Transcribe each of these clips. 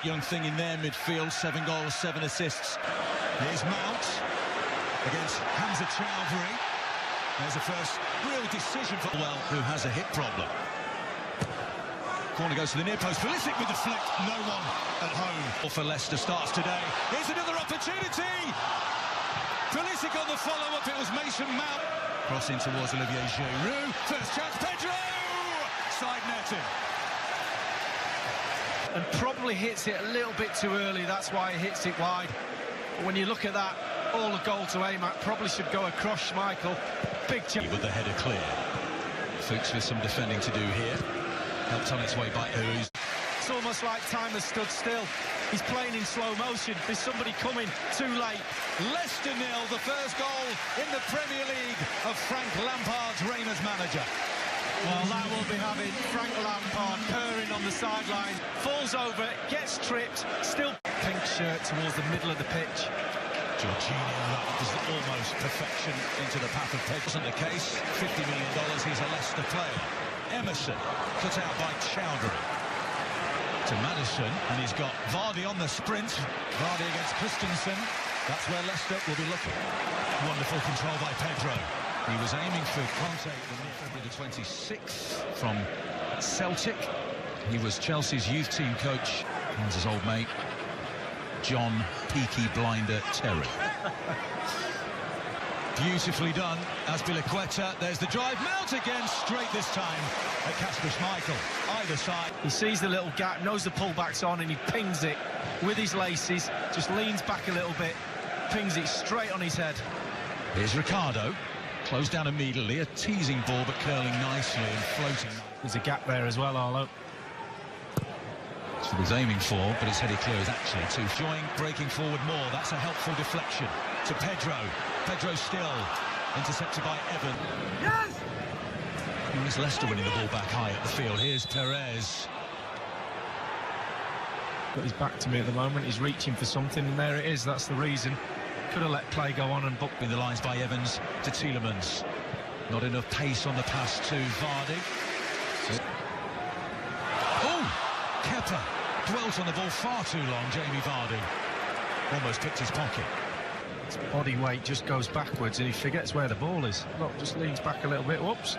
young thing in their midfield. 7 goals, 7 assists. Here's Mount against Hamza Chowdhury. There's a first real decision for well, who has a hip problem. Corner goes to the near post. Pulisic with the flick. No one at home. For Leicester starts today. Here's another opportunity. Pulisic on the follow-up. It was Mason Mount. Crossing towards Olivier Giroud. First chance, Pedro! Side netting. And probably hits it a little bit too early. That's why he hits it wide. But when you look at that, all the goal to aim at probably should go across Schmeichel. Big chance. With the header clear. Fuchs with some defending to do here. Helped on its way by Ooze. It's almost like time has stood still. He's playing in slow motion. There's somebody coming too late. Leicester 0, the first goal in the Premier League of Frank Lampard's reign as manager. Well, that will be having Frank Lampard purring on the sideline. Falls over, gets tripped, still pink shirt towards the middle of the pitch. Jorginho, that was almost perfection into the path of Pedro. Isn't the case? $50 million, he's a Leicester player. Emerson, cut out by Chowdhury. To Maddison, and he's got Vardy on the sprint. Vardy against Christensen. That's where Leicester will be looking. Wonderful control by Pedro. He was aiming for Conte on February the 26th from Celtic. He was Chelsea's youth team coach, and his old mate, John Peaky Blinder Terry. Beautifully done, Azpilicueta. There's the drive. Mount again, straight this time at Kasper Schmeichel. Either side. He sees the little gap, knows the pullback's on, and he pings it with his laces. Just leans back a little bit, pings it straight on his head. Here's Ricardo. Closed down immediately. A teasing ball, but curling nicely and floating. There's a gap there as well, Arlo. That's what he's aiming for, but his headed clear is actually too. Enjoying breaking forward more. That's a helpful deflection to Pedro. Pedro still intercepted by Evan. Yes! Here's Leicester winning the ball back high at the field. Here's Perez. Got his back to me at the moment. He's reaching for something, and there it is. That's the reason. Could have let play go on and booked in the lines by Evans to Tielemans. Not enough pace on the pass to Vardy. Oh! Kepa dwelt on the ball far too long, Jamie Vardy. Almost picked his pocket. His body weight just goes backwards and he forgets where the ball is. Look, just leans back a little bit. Whoops.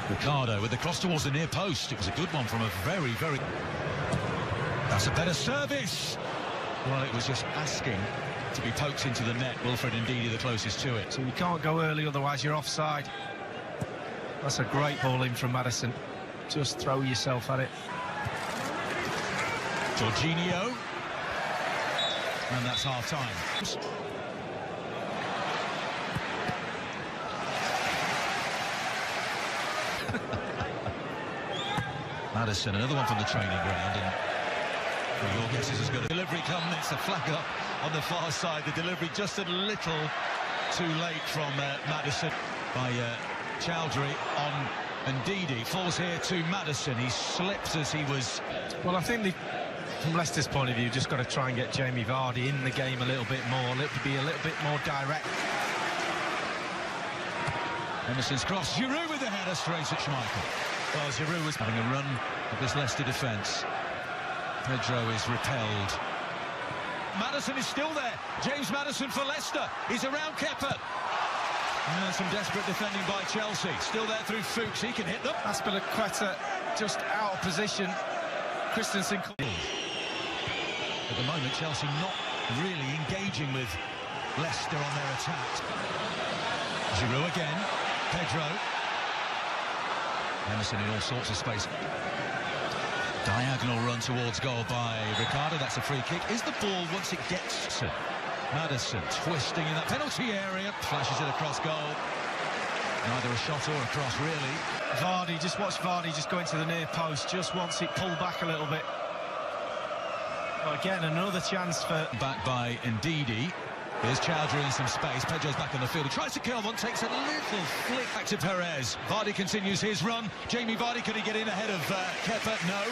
Ricardo with the cross towards the near post. It was a good one from a very... That's a better service. Well, it was just asking to be poked into the net. Wilfred Ndidi the closest to it. So you can't go early, otherwise you're offside. That's a great ball in from Maddison. Just throw yourself at it. Jorginho. And that's half-time. Maddison, another one from the training ground, and well, your guess is as good. The delivery comes, it's a flag up on the far side. The delivery just a little too late from Maddison by Chowdhury on Ndidi. Falls here to Maddison. He slipped as he was... Well, I think from Leicester's point of view, just got to try and get Jamie Vardy in the game a little bit more, be a little bit more direct. Emerson's cross. Giroud with the header straight at Schmeichel. Well, Giroud was having a run of this Leicester defence. Pedro is repelled. Maddison is still there. James Maddison for Leicester. He's around Kepa. And some desperate defending by Chelsea. Still there through Fuchs. He can hit them. Azpilicueta just out of position. Christensen. At the moment, Chelsea not really engaging with Leicester on their attack. Giroud again. Pedro. Emerson in all sorts of space. Diagonal run towards goal by Ricardo. That's a free kick. Is the ball once it gets to Maddison twisting in that penalty area, flashes it across goal. Neither a shot or a cross, really. Vardy, just watch Vardy just go into the near post. Just wants it pulled back a little bit. Well, again, another chance for... Back by Ndidi. Here's Chowdhury in some space. Pedro's back on the field. He tries to kill one, takes a little flick back to Perez. Vardy continues his run. Jamie Vardy, could he get in ahead of Kepa? No.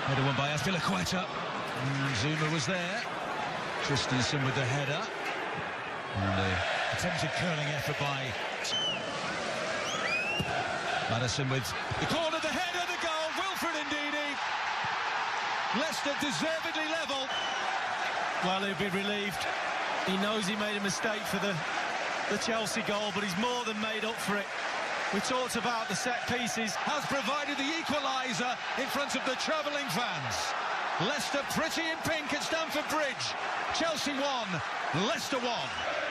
Header won by Azpilicueta. Zuma was there. Christensen with the header. And the attempted curling effort by Madison with the corner, the header, the goal. Wilfred Ndidi. Leicester deservedly level. Well, he'll be relieved. He knows he made a mistake for the Chelsea goal, but he's more than made up for it. We talked about the set pieces. Has provided the equaliser in front of the travelling fans. Leicester pretty in pink at Stamford Bridge. Chelsea 1, Leicester 1.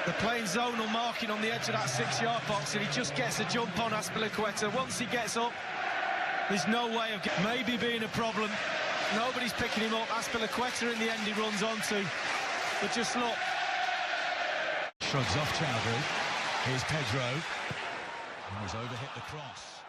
They're playing zonal marking on the edge of that 6-yard box, and he just gets a jump on Azpilicueta. Once he gets up, there's no way of maybe being a problem. Nobody's picking him up. Azpilicueta in the end he runs onto. But just look. Shrugs off Chowdhury. Here's Pedro. He's overhit the cross.